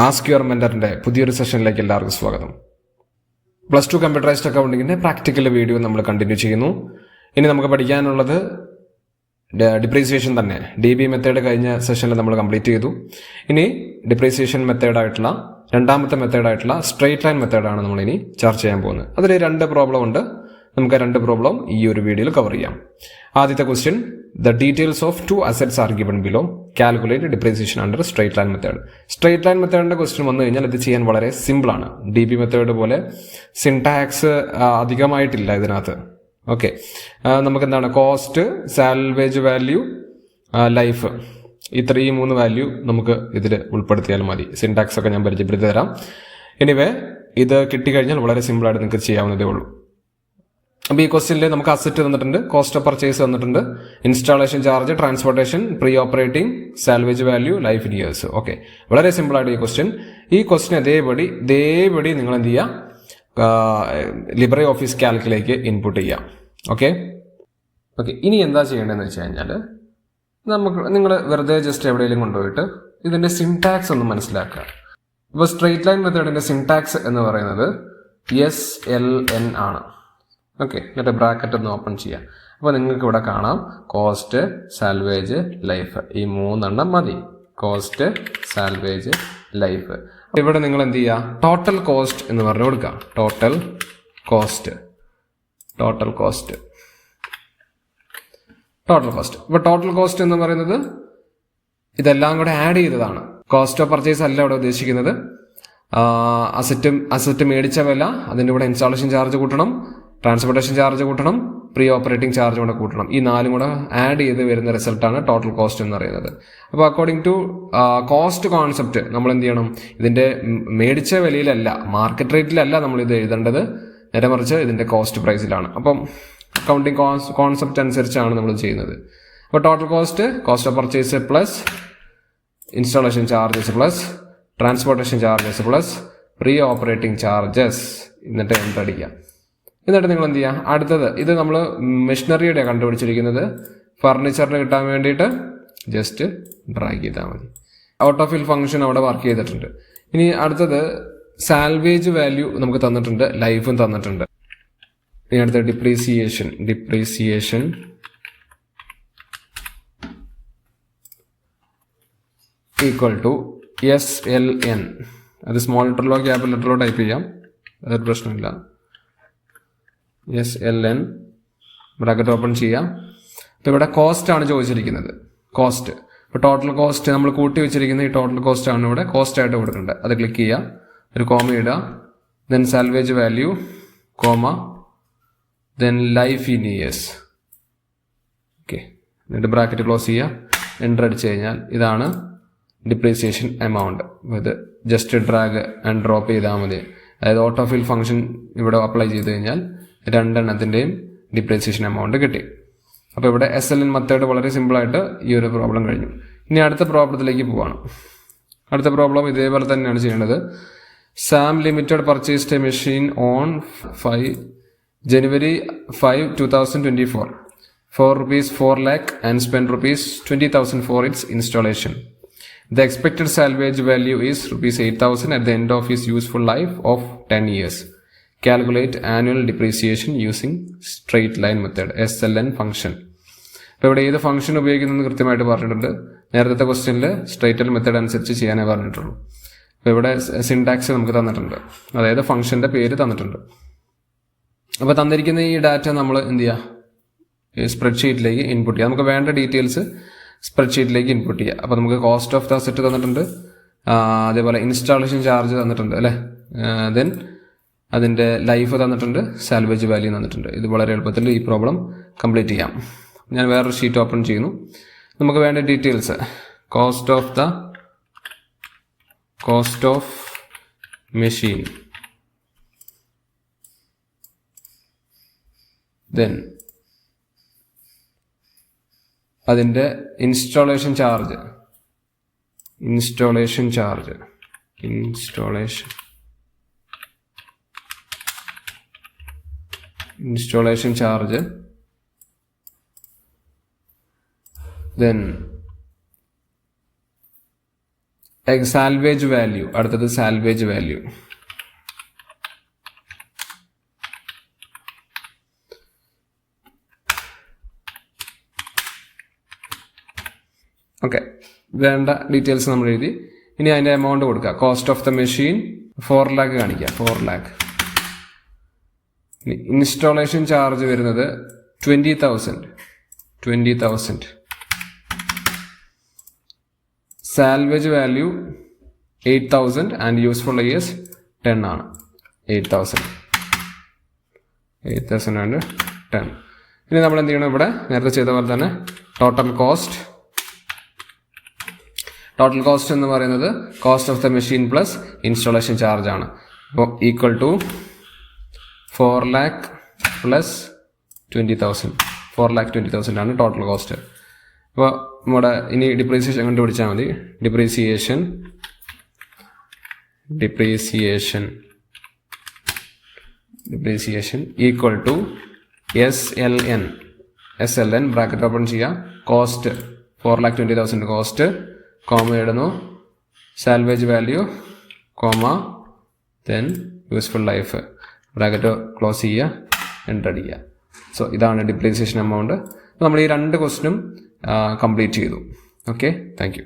Ask your മെന്ററിന്റെ പുതിയൊരു സെഷനിലേക്ക് എല്ലാവർക്കും സ്വാഗതം. +2 കമ്പ്യൂട്ടറൈസ്ഡ് അക്കൗണ്ടിങ്ങിന്റെ പ്രാക്ടിക്കൽ വീഡിയോ നമ്മൾ കണ്ടിന്യൂ ചെയ്യുന്നു. ഇനി നമുക്ക് പഠിക്കാനുള്ളത് ഡിപ്രീസിയേഷൻ തന്നെ. DB മെത്തേഡ് കഴിഞ്ഞ സെഷനിൽ നമ്മൾ കംപ്ലീറ്റ് ചെയ്തു. ഇനി ഡിപ്രീസിയേഷൻ മെത്തേഡായിട്ടുള്ള രണ്ടാമത്തെ മെത്തേഡായിട്ടുള്ള സ്ട്രെയിറ്റ് ലൈൻ മെത്തേഡാണ് നമ്മൾ ഇനി ചർച്ച ചെയ്യാൻ പോകുന്നത്. അതിൽ 2 പ്രോബ്ലം ഉണ്ട്. നമുക്ക് 2 പ്രോബ്ലം ഈ ഒരു വീഡിയോയിൽ കവർ ചെയ്യാം. ആദ്യത്തെ question, the details of 2 assets are given below, calculate depreciation under straight line method. Straight line മെത്തേഡിന്റെ ക്വസ്റ്റ്യൻ വന്നു കഴിഞ്ഞാൽ ഇത് ചെയ്യാൻ വളരെ സിമ്പിൾ ആണ്. DB മെത്തേഡ് പോലെ സിൻടാക്സ് അധികമായിട്ടില്ല ഇതിനകത്ത്. ഓക്കെ, നമുക്ക് എന്താണ് കോസ്റ്റ്, സാൽവേജ് വാല്യൂ, ലൈഫ്, ഈ 3 വാല്യൂ നമുക്ക് ഇതിൽ ഉൾപ്പെടുത്തിയാൽ മതി. സിൻടാക്സ് ഒക്കെ ഞാൻ പരിചയപ്പെടുത്തി തരാം. എനിവേ ഇത് കിട്ടിക്കഴിഞ്ഞാൽ വളരെ സിമ്പിളായിട്ട് നിങ്ങൾക്ക് ചെയ്യാവുന്നതേ ഉള്ളൂ. അപ്പോൾ ഈ ക്വസ്റ്റ്യനിൽ നമുക്ക് അസറ്റ് തന്നിട്ടുണ്ട്, കോസ്റ്റ് ഓഫ് പർച്ചേസ് തന്നിട്ടുണ്ട്, installation charge, transportation, pre operating, salvage value, life in years. Okay, വളരെ സിമ്പിളായിട്ട് ഈ ക്വസ്റ്റ്യൻ അതേപടി നിങ്ങൾ എന്ത് ചെയ്യുക, ലിബ്രെ ഓഫീസ് കാൽക്കിലേക്ക് ഇൻപുട്ട് ചെയ്യാം. ഓക്കെ, ഇനി എന്താ ചെയ്യേണ്ടതെന്ന് വെച്ച് കഴിഞ്ഞാൽ നിങ്ങൾ വെറുതെ ജസ്റ്റ് എവിടെയെങ്കിലും കൊണ്ടുപോയിട്ട് ഇതിന്റെ സിൻടാക്സ് ഒന്ന് മനസ്സിലാക്കുക. ഇപ്പോൾ സ്ട്രെയിറ്റ് ലൈൻ മെത്തേഡിന്റെ സിൻടാക്സ് എന്ന് പറയുന്നത് SLN ആണ്. ഓക്കെ, എന്നിട്ട് ബ്രാക്കറ്റ് ഒന്ന് ഓപ്പൺ ചെയ്യാം. അപ്പോൾ നിങ്ങൾക്ക് ഇവിടെ കാണാം കോസ്റ്റ്, സാൽവേജ്, ലൈഫ്, ഈ 3 മതി. Cost, salvage, life. ഇവിടെ നിങ്ങൾ എന്ത് ചെയ്യുക, ടോട്ടൽ കോസ്റ്റ് എന്ന് പറഞ്ഞു കൊടുക്കുക. Total cost. ഇപ്പോൾ ടോട്ടൽ കോസ്റ്റ് എന്ന് പറയുന്നത് ഇതെല്ലാം കൂടെ ആഡ് ചെയ്തതാണ്. കോസ്റ്റ് ഓഫ് പർച്ചേസ് അല്ല ഇവിടെ ഉദ്ദേശിക്കുന്നത്. അസറ്റ് മേടിച്ച വില, അതിൻ്റെ കൂടെ ഇൻസ്റ്റാളേഷൻ ചാർജ് കൂട്ടണം, ട്രാൻസ്പോർട്ടേഷൻ ചാർജ് കൂട്ടണം, പ്രീ ഓപ്പറേറ്റിംഗ് ചാർജ് കൂടെ കൂട്ടണം. ഈ 4 കൂടെ ആഡ് ചെയ്ത് വരുന്ന റിസൾട്ടാണ് ടോട്ടൽ കോസ്റ്റ് എന്ന് പറയുന്നത്. അപ്പോൾ അക്കോർഡിംഗ് ടു കോസ്റ്റ് കോൺസെപ്റ്റ് നമ്മൾ എന്ത് ചെയ്യണം, ഇതിന്റെ മേടിച്ച വിലയിലല്ല, മാർക്കറ്റ് റേറ്റിലല്ല നമ്മൾ ഇത് എഴുതേണ്ടത്, നേരെ മറിച്ച് ഇതിന്റെ കോസ്റ്റ് പ്രൈസിലാണ്. അപ്പം അക്കൗണ്ടിങ് കോൺസെപ്റ്റ് അനുസരിച്ചാണ് നമ്മൾ ചെയ്യുന്നത്. അപ്പോൾ total cost of purchase plus installation charges plus transportation charges plus pre operating charges, എന്നിട്ട് എൻ്റർ അടിക്കുക. എന്നിട്ട് നിങ്ങൾ എന്ത് ചെയ്യുക, അടുത്തത് ഇത് നമ്മൾ മെഷീനറിയുടെ കണ്ടുപിടിച്ചിരിക്കുന്നത്, ഫർണിച്ചറിന് കിട്ടാൻ വേണ്ടിയിട്ട് ജസ്റ്റ് ഡ്രാഗ് ചെയ്താൽ മതി. ഔട്ട് ഓഫ് ഫിൽ ഫംഗ്ഷൻ അവിടെ വർക്ക് ചെയ്തിട്ടുണ്ട്. ഇനി അടുത്തത് സാൽവേജ് വാല്യൂ നമുക്ക് തന്നിട്ടുണ്ട്, ലൈഫും തന്നിട്ടുണ്ട്. ഇനി അടുത്ത ഡിപ്രീസിയേഷൻ ഈക്വൽ ടു SLN. അത് സ്മോൾ ലെറ്ററിലോ ക്യാപിറ്റൽ ലെറ്ററിലോ ടൈപ്പ് ചെയ്യാം, അതൊരു പ്രശ്നമില്ല. SLN ബ്രാക്കറ്റ് ഓപ്പൺ ചെയ്യാം. അപ്പോൾ ഇവിടെ കോസ്റ്റ് ആണ് ചോദിച്ചിരിക്കുന്നത്. കോസ്റ്റ്, ഇപ്പോൾ ടോട്ടൽ കോസ്റ്റ് നമ്മൾ കൂട്ടി വെച്ചിരിക്കുന്ന ഈ ടോട്ടൽ കോസ്റ്റ് ആണ് ഇവിടെ കോസ്റ്റ് ആയിട്ട് കൊടുക്കേണ്ടത്. അത് ക്ലിക്ക് ചെയ്യുക, ഒരു കോമ ഇടുക, then salvage value, comma, then life in years. Okay, എന്നിട്ട് ബ്രാക്കറ്റ് ക്ലോസ് ചെയ്യുക, എൻ്റർ അടിച്ചു കഴിഞ്ഞാൽ ഇതാണ് ഡിപ്രീസിയേഷൻ എമൗണ്ട്. ഇത് ജസ്റ്റ് ഡ്രാഗ് ആൻഡ് ഡ്രോപ്പ് ചെയ്താൽ മതി. അതായത് ഓട്ടോ ഫിൽ ഫംഗ്ഷൻ ഇവിടെ അപ്ലൈ ചെയ്ത് കഴിഞ്ഞാൽ 2 എണ്ണത്തിൻ്റെയും ഡിപ്രീസിയേഷൻ എമൗണ്ട് കിട്ടി. അപ്പോൾ ഇവിടെ SLN മെത്തേഡ് വളരെ സിമ്പിളായിട്ട് ഈ ഒരു പ്രോബ്ലം കഴിഞ്ഞു. ഇനി അടുത്ത പ്രോബ്ലത്തിലേക്ക് പോവാണ്. അടുത്ത പ്രോബ്ലം ഇതേപോലെ തന്നെയാണ് ചെയ്യേണ്ടത്. Sam limited purchased A machine on January 5, 2024 for ₹4 lakh and spent ₹20,000 for its installation. The expected salvage value is ₹8,000 at the end of its useful life of 10 years. Calculate annual depreciation using straight line method, SLN function. അപ്പോൾ ഇവിടെ ഏത് function ഉപയോഗിക്കുന്നത് കൃത്യമായിട്ട് പറഞ്ഞിട്ടുണ്ട്. നേരത്തെ ക്വസ്റ്റ്യനിൽ straight line method അനുസരിച്ച് ചെയ്യാനേ പറഞ്ഞിട്ടുള്ളൂ. അപ്പോൾ ഇവിടെ സിൻടാക്സ് നമുക്ക് തന്നിട്ടുണ്ട്, അതായത് ഫംഗ്ഷന്റെ പേര് തന്നിട്ടുണ്ട്. അപ്പോൾ തന്നിരിക്കുന്ന ഈ ഡാറ്റ നമ്മൾ എന്ത് ചെയ്യുക, സ്പ്രെഡ്ഷീറ്റിലേക്ക് ഇൻപുട്ട് ചെയ്യുക. നമുക്ക് വേണ്ട ഡീറ്റെയിൽസ് സ്പ്രെഡ്ഷീറ്റിലേക്ക് ഇൻപുട്ട് ചെയ്യുക. അപ്പോൾ നമുക്ക് കോസ്റ്റ് ഓഫ് ദ അസറ്റ് തന്നിട്ടുണ്ട്, അതേപോലെ ഇൻസ്റ്റാളേഷൻ ചാർജ് തന്നിട്ടുണ്ട് അല്ലേ, ദെൻ അതിൻ്റെ ലൈഫ് തന്നിട്ടുണ്ട്, സാൽവേജ് വാല്യൂ തന്നിട്ടുണ്ട്. ഇത് വളരെ എളുപ്പത്തിൽ ഈ പ്രോബ്ലം കംപ്ലീറ്റ് ചെയ്യാം. ഞാൻ വേറൊരു ഷീറ്റ് ഓപ്പൺ ചെയ്യുന്നു. നമുക്ക് വേണ്ട details, cost of machine, then അതിൻ്റെ installation charge then salvage value. അടുത്തത് സാൽവേജ് വാല്യൂ. ഓക്കെ, വേണ്ട ഡീറ്റെയിൽസ് നമ്മൾ എഴുതി. ഇനി അതിൻ്റെ എമൗണ്ട് കൊടുക്കുക. Cost of the machine 4 lakh കാണിക്കുക, 4 lakh. ഇൻസ്റ്റാളേഷൻ ചാർജ് വരുന്നത് 20,000. Salvage value 8,000 and useful years 10 ആണ്. 8,000 ആൻഡ് 10. ഇനി നമ്മൾ എന്ത് ചെയ്യണം? ഇവിടെ നേരത്തെ ചെയ്ത പോലെ തന്നെ ടോട്ടൽ കോസ്റ്റ് എന്ന് പറയുന്നത് cost of the machine plus installation charge ആണ്. അപ്പോൾ ഈക്വൽ ടു 4 lakh പ്ലസ് 20,000. 4,20,000 ആണ് ടോട്ടൽ കോസ്റ്റ്. അപ്പോൾ നമ്മുടെ ഇനി ഡിപ്രീസിയേഷൻ കണ്ടുപിടിച്ചാൽ മതി. Depreciation equal to SLN bracket open ചെയ്യുക. കോസ്റ്റ് 4,20,000 കോസ്റ്റ്, കോമ ഇടുന്നു, salvage value, comma, then useful life, bracket close ചെയ്യുക, എൻ്റർ അടിക്കുക. സോ ഇതാണ് ഡിപ്രീസിയേഷൻ എമൗണ്ട്. നമ്മൾ ഈ 2 ക്വസ്റ്റ്യനും കംപ്ലീറ്റ് ചെയ്തു. Okay, thank U.